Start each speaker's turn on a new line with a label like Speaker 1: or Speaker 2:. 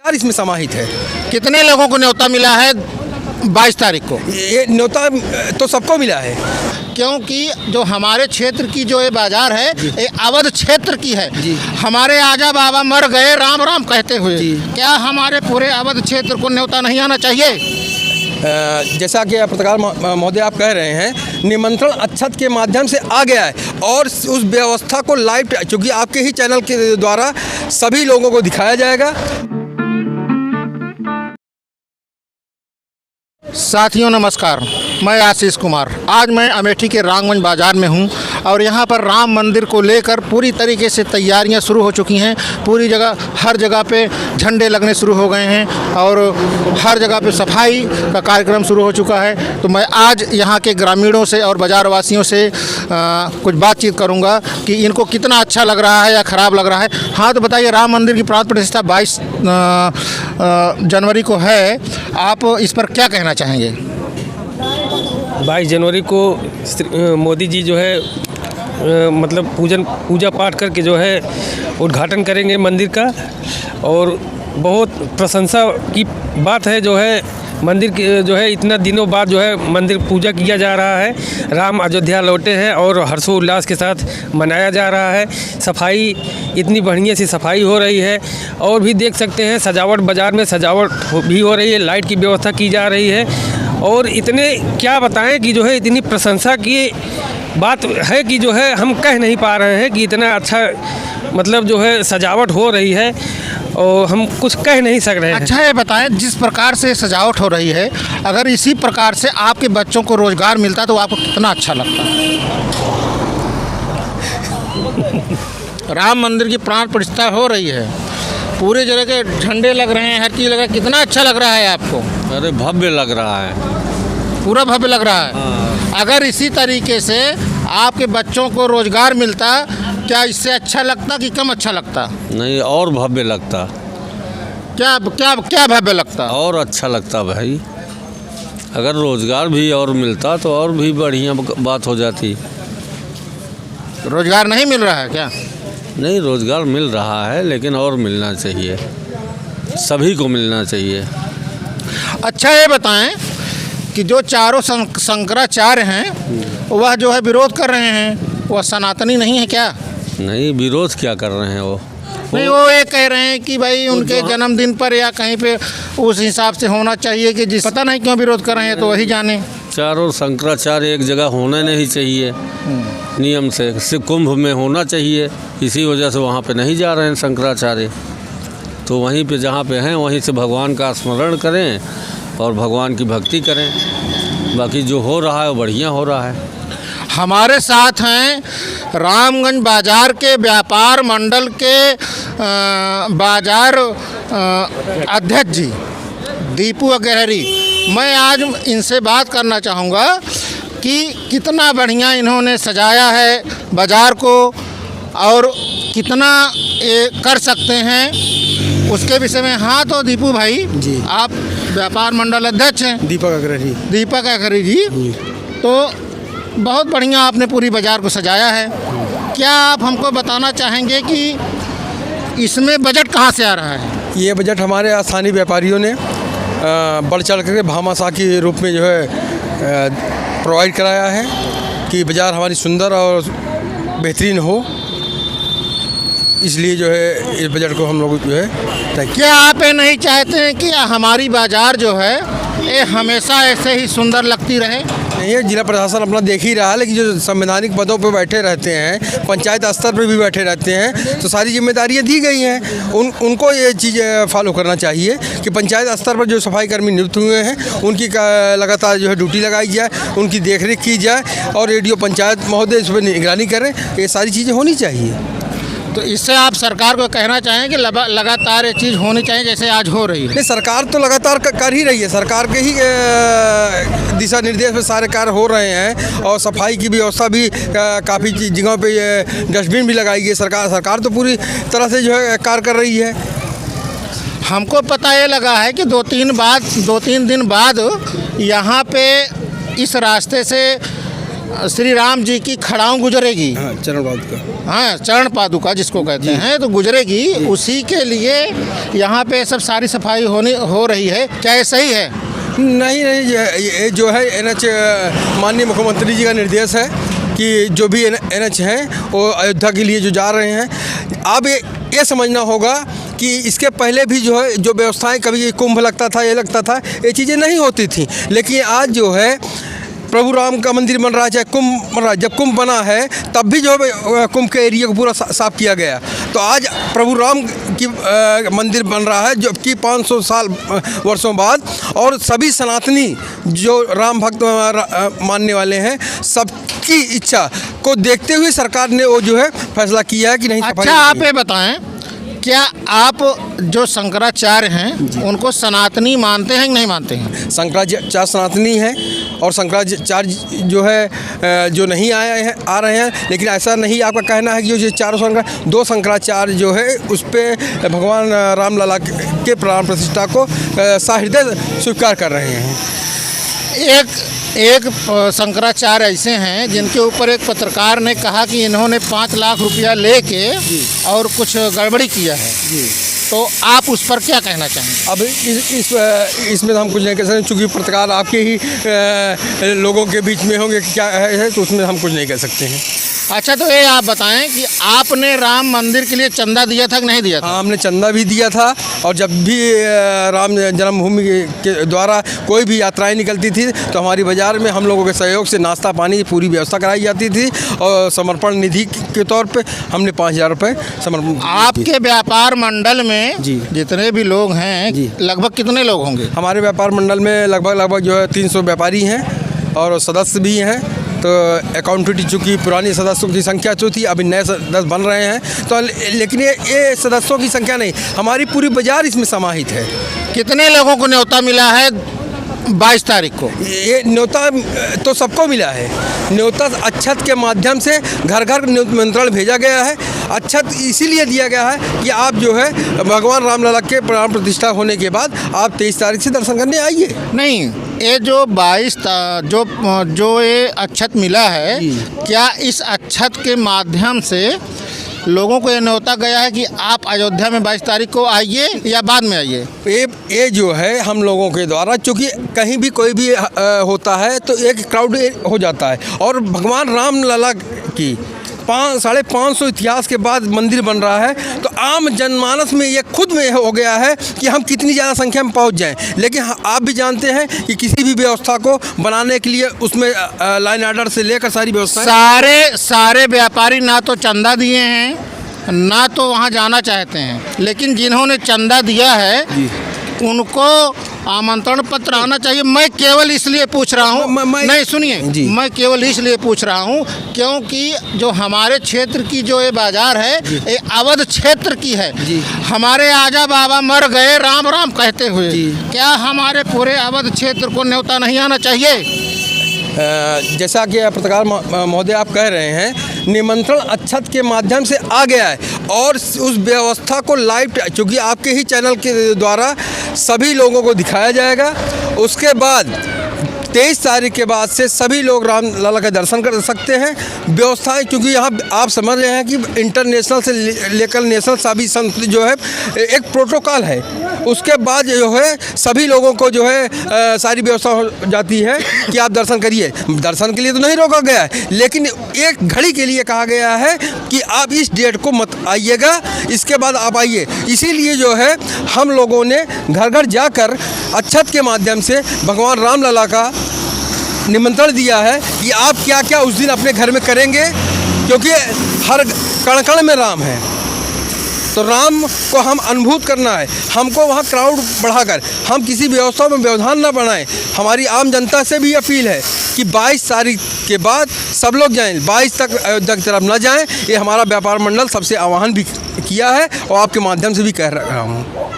Speaker 1: और इसमें समाहित है।
Speaker 2: कितने लोगों को न्योता मिला है 22 तारीख को?
Speaker 1: ये न्योता तो सबको मिला है,
Speaker 2: क्योंकि जो हमारे क्षेत्र की जो ये बाजार है ये अवध क्षेत्र की है। हमारे आजा बाबा मर गए राम राम कहते हुए, क्या हमारे पूरे अवध क्षेत्र को न्योता नहीं आना चाहिए?
Speaker 1: जैसा कि पत्रकार महोदय आप कह रहे हैं, निमंत्रण अक्षत के माध्यम से आ गया है और उस व्यवस्था को लाइव, चूँकि आपके ही चैनल के द्वारा सभी लोगों को दिखाया जाएगा।
Speaker 2: साथियों नमस्कार, मैं आशीष कुमार। आज मैं अमेठी के रामगंज बाज़ार में हूं और यहां पर राम मंदिर को लेकर पूरी तरीके से तैयारियां शुरू हो चुकी हैं। पूरी जगह, हर जगह पे झंडे लगने शुरू हो गए हैं और हर जगह पे सफाई का कार्यक्रम शुरू हो चुका है। तो मैं आज यहां के ग्रामीणों से और बाज़ार वासियों से कुछ बातचीत करूंगा कि इनको कितना अच्छा लग रहा है या ख़राब लग रहा है। हाँ, तो बताइए, राम मंदिर की प्राण प्रतिष्ठा 22 जनवरी को है, आप इस पर क्या कहना चाहेंगे?
Speaker 3: 22 जनवरी को मोदी जी जो है मतलब पूजा पाठ करके जो है उद्घाटन करेंगे मंदिर का, और बहुत प्रशंसा की बात है जो है मंदिर की, जो है इतना दिनों बाद जो है मंदिर पूजा किया जा रहा है। राम अयोध्या लौटे हैं और हर्षोल्लास के साथ मनाया जा रहा है। सफाई इतनी बढ़िया सी सफाई हो रही है और भी देख सकते हैं सजावट, बाज़ार में सजावट भी हो रही है, लाइट की व्यवस्था की जा रही है। और इतने क्या बताएं कि जो है इतनी प्रशंसा की बात है कि जो है हम कह नहीं पा रहे हैं कि इतना अच्छा मतलब जो है सजावट हो रही है और हम कुछ कह नहीं सक रहे हैं।
Speaker 2: अच्छा, ये बताएं, जिस प्रकार से सजावट हो रही है, अगर इसी प्रकार से आपके बच्चों को रोज़गार मिलता तो आपको कितना अच्छा लगता? राम मंदिर की प्राण प्रतिष्ठा हो रही है, पूरे जगह के झंडे लग रहे हैं, हर चीज़ लग रहा है, कितना अच्छा लग रहा है आपको?
Speaker 4: अरे भव्य लग रहा है,
Speaker 2: पूरा भव्य लग रहा है। अगर इसी तरीके से आपके बच्चों को रोज़गार मिलता, क्या इससे अच्छा लगता कि कम अच्छा लगता?
Speaker 4: नहीं, और भव्य लगता।
Speaker 2: क्या क्या क्या भव्य लगता?
Speaker 4: और अच्छा लगता भाई, अगर रोज़गार भी और मिलता तो और भी बढ़िया बात हो जाती।
Speaker 2: रोज़गार नहीं मिल रहा है क्या?
Speaker 4: नहीं, रोज़गार मिल रहा है लेकिन और मिलना चाहिए, सभी को मिलना चाहिए।
Speaker 2: अच्छा, ये बताएं कि जो चारों शंकराचार्य हैं वह जो है विरोध कर रहे हैं, वह सनातनी नहीं है क्या?
Speaker 4: नहीं, विरोध क्या कर रहे हैं वो?
Speaker 2: नहीं, वो ये कह रहे हैं कि भाई उनके जन्मदिन पर या कहीं पे उस हिसाब से होना चाहिए कि जिस, पता नहीं क्यों विरोध कर रहे हैं, तो वही जाने।
Speaker 4: चारों शंकराचार्य एक जगह होना नहीं चाहिए नियम से, सिर्फ कुंभ में होना चाहिए, इसी वजह से वहाँ पे नहीं जा रहे हैं शंकराचार्य। तो वहीं पे जहाँ पे हैं वहीं से भगवान का स्मरण करें और भगवान की भक्ति करें। बाकी जो हो रहा है वो बढ़िया हो रहा है।
Speaker 2: हमारे साथ हैं रामगंज बाज़ार के व्यापार मंडल के बाज़ार अध्यक्ष जी दीपू अग्रहरी। मैं आज इनसे बात करना चाहूँगा कि कितना बढ़िया इन्होंने सजाया है बाज़ार को और कितना ये कर सकते हैं उसके विषय में। हाँ, तो दीपू भाई जी, आप व्यापार मंडल अध्यक्ष हैं। दीपक अग्रहरी जी, तो बहुत बढ़िया आपने पूरी बाज़ार को सजाया है। क्या आप हमको बताना चाहेंगे कि इसमें बजट कहाँ से आ रहा है?
Speaker 1: ये बजट हमारे स्थानीय व्यापारियों ने बढ़ चढ़ कर भामाशाह के रूप में जो है प्रोवाइड कराया है कि बाज़ार हमारी सुंदर और बेहतरीन हो, इसलिए जो है इस बजट को हम लोग जो है।
Speaker 2: क्या आप ये नहीं चाहते हैं कि हमारी बाज़ार जो है ये हमेशा ऐसे ही सुंदर लगती रहे?
Speaker 1: ये जिला प्रशासन अपना देख ही रहा है, लेकिन जो संवैधानिक पदों पर बैठे रहते हैं, पंचायत स्तर पर भी बैठे रहते हैं, तो सारी जिम्मेदारियां दी गई हैं। उनको ये चीज़ फॉलो करना चाहिए कि पंचायत स्तर पर जो सफाई कर्मी नियुक्त हुए हैं उनकी लगातार जो है ड्यूटी लगाई जाए, उनकी देखरेख की जाए और रेडियो पंचायत महोदय इस पर निगरानी करें। ये सारी चीज़ें होनी चाहिए।
Speaker 2: तो इससे आप सरकार को कहना चाहें कि लगातार ये चीज़ होनी चाहिए जैसे आज हो रही है?
Speaker 1: नहीं, सरकार तो लगातार कर ही रही है, सरकार के ही दिशा निर्देश में सारे कार्य हो रहे हैं और सफाई की व्यवस्था भी काफ़ी जगहों पे डस्टबिन भी लगाई गई। सरकार तो पूरी तरह से जो है कार्य कर रही है।
Speaker 2: हमको पता ये लगा है कि 2-3 दिन बाद यहाँ पे इस रास्ते से श्री राम जी की खड़ाऊं गुजरेगी,
Speaker 1: हाँ, चरण का।
Speaker 2: हाँ, चरण पादुका जिसको कहते हैं, तो गुजरेगी, उसी के लिए यहाँ पे सब सारी सफाई हो रही है। क्या ये सही है?
Speaker 1: नहीं, ये जो है NH माननीय मुख्यमंत्री जी का निर्देश है कि जो भी NH हैं वो अयोध्या के लिए जो जा रहे हैं। अब ये समझना होगा कि इसके पहले भी जो है जो व्यवस्थाएं, कभी कुंभ लगता था, ये लगता था, ये चीज़ें नहीं होती थी। लेकिन आज जो है प्रभु राम का मंदिर बन रहा है, चाहे कुंभ बन रहा है। जब कुंभ बना है तब भी जो है कुंभ के एरिया को पूरा साफ किया गया। तो आज प्रभु राम की मंदिर बन रहा है, जो कि 500 साल वर्षों बाद, और सभी सनातनी जो राम भक्त मानने वाले हैं, सबकी इच्छा को देखते हुए सरकार ने वो जो है फैसला किया है कि नहीं।
Speaker 2: अच्छा, आप ये बताएं, क्या आप जो शंकराचार्य हैं उनको सनातनी मानते हैं कि नहीं मानते हैं?
Speaker 1: शंकराचार्य सनातनी हैं और शंकराचार्य जो है जो नहीं आ रहे हैं। लेकिन ऐसा नहीं आपका कहना है कि जो दो शंकराचार्य जो है उस पर भगवान रामलला के प्राण प्रतिष्ठा को सहृदय स्वीकार कर रहे हैं।
Speaker 2: एक शंकराचार्य ऐसे हैं जिनके ऊपर एक पत्रकार ने कहा कि इन्होंने 5 लाख रुपया लेके और कुछ गड़बड़ी किया है। तो आप उस पर क्या कहना चाहेंगे?
Speaker 1: अब इसमें तो हम कुछ नहीं कह सकते, चूँकि पत्रकार आपके ही लोगों के बीच में होंगे क्या है, तो उसमें हम कुछ नहीं कह सकते हैं।
Speaker 2: अच्छा, तो ये आप बताएं कि आपने राम मंदिर के लिए चंदा दिया था कि नहीं दिया था?
Speaker 1: हाँ, हमने चंदा भी दिया था। और जब भी राम जन्मभूमि के द्वारा कोई भी यात्राएं निकलती थी तो हमारी बाज़ार में हम लोगों के सहयोग से नाश्ता पानी की पूरी व्यवस्था कराई जाती थी, और समर्पण निधि के तौर पे हमने 5000 रुपये समर्पण।
Speaker 2: आपके व्यापार मंडल में
Speaker 1: जी
Speaker 2: जितने भी लोग हैं, लगभग कितने लोग होंगे?
Speaker 1: हमारे व्यापार मंडल में लगभग जो है 300 व्यापारी हैं और सदस्य भी हैं। तो अकाउंटेंट चूँकि पुरानी सदस्यों की संख्या जो थी, अभी नए सदस्य बन रहे हैं, तो लेकिन ये सदस्यों की संख्या नहीं, हमारी पूरी बाज़ार इसमें समाहित है।
Speaker 2: कितने लोगों को न्योता मिला है 22 तारीख को?
Speaker 1: ये न्योता तो सबको मिला है। न्योता अक्षत के माध्यम से घर घर निमंत्रण भेजा गया है। अक्षत इसीलिए दिया गया है कि आप जो है भगवान रामलला के प्राण प्रतिष्ठा होने के बाद आप 23 तारीख से दर्शन करने आइए।
Speaker 2: नहीं, ये जो 22 जो ये अक्षत मिला है, क्या इस अक्षत के माध्यम से लोगों को ये न्योता गया है कि आप अयोध्या में 22 तारीख को आइए या बाद में आइए?
Speaker 1: ये जो है हम लोगों के द्वारा, चूँकि कहीं भी कोई भी होता है तो एक क्राउड हो जाता है, और भगवान रामलला की 550 इतिहास के बाद मंदिर बन रहा है, तो आम जनमानस में ये खुद में हो गया है कि हम कितनी ज़्यादा संख्या में पहुंच जाएं। लेकिन आप भी जानते हैं कि किसी भी व्यवस्था को बनाने के लिए उसमें लाइन ऑर्डर से लेकर सारी व्यवस्था,
Speaker 2: सारे व्यापारी ना तो चंदा दिए हैं, ना तो वहाँ जाना चाहते हैं, लेकिन जिन्होंने चंदा दिया है उनको आमंत्रण पत्र आना चाहिए। मैं केवल इसलिए पूछ रहा हूँ, नहीं सुनिए, मैं केवल इसलिए पूछ रहा हूँ क्योंकि जो हमारे क्षेत्र की जो ये बाजार है, ये अवध क्षेत्र की है। हमारे आजा बाबा मर गए राम राम कहते हुए, क्या हमारे पूरे अवध क्षेत्र को न्योता नहीं आना चाहिए?
Speaker 1: जैसा कि पत्रकार महोदय आप कह रहे हैं, निमंत्रण अक्षत के माध्यम से आ गया है, और उस व्यवस्था को लाइव, चूँकि आपके ही चैनल के द्वारा सभी लोगों को दिखाया जाएगा। उसके बाद 23 तारीख के बाद से सभी लोग रामलला का दर्शन कर सकते हैं। व्यवस्थाएं, क्योंकि यहाँ आप समझ रहे हैं कि इंटरनेशनल से लेकर नेशनल सभी संत जो है एक प्रोटोकॉल है। उसके बाद जो है सभी लोगों को जो है सारी व्यवस्था हो जाती है कि आप दर्शन करिए। दर्शन के लिए तो नहीं रोका गया है, लेकिन एक घड़ी के लिए कहा गया है कि आप इस डेट को मत आइएगा, इसके बाद आप आइए। इसीलिए जो है हम लोगों ने घर घर जाकर अक्षत के माध्यम से भगवान रामलला का निमंत्रण दिया है कि आप क्या क्या उस दिन अपने घर में करेंगे, क्योंकि हर कण कण में राम है, तो राम को हम अनुभूत करना है। हमको वहाँ क्राउड बढ़ाकर हम किसी व्यवस्था में व्यवधान न बनाएं। हमारी आम जनता से भी अपील है कि 22 तारीख के बाद सब लोग जाएं, 22 तक अयोध्या की तरफ न जाएं। ये हमारा व्यापार मंडल सबसे आह्वान भी किया है और आपके माध्यम से भी कह रहा हूँ।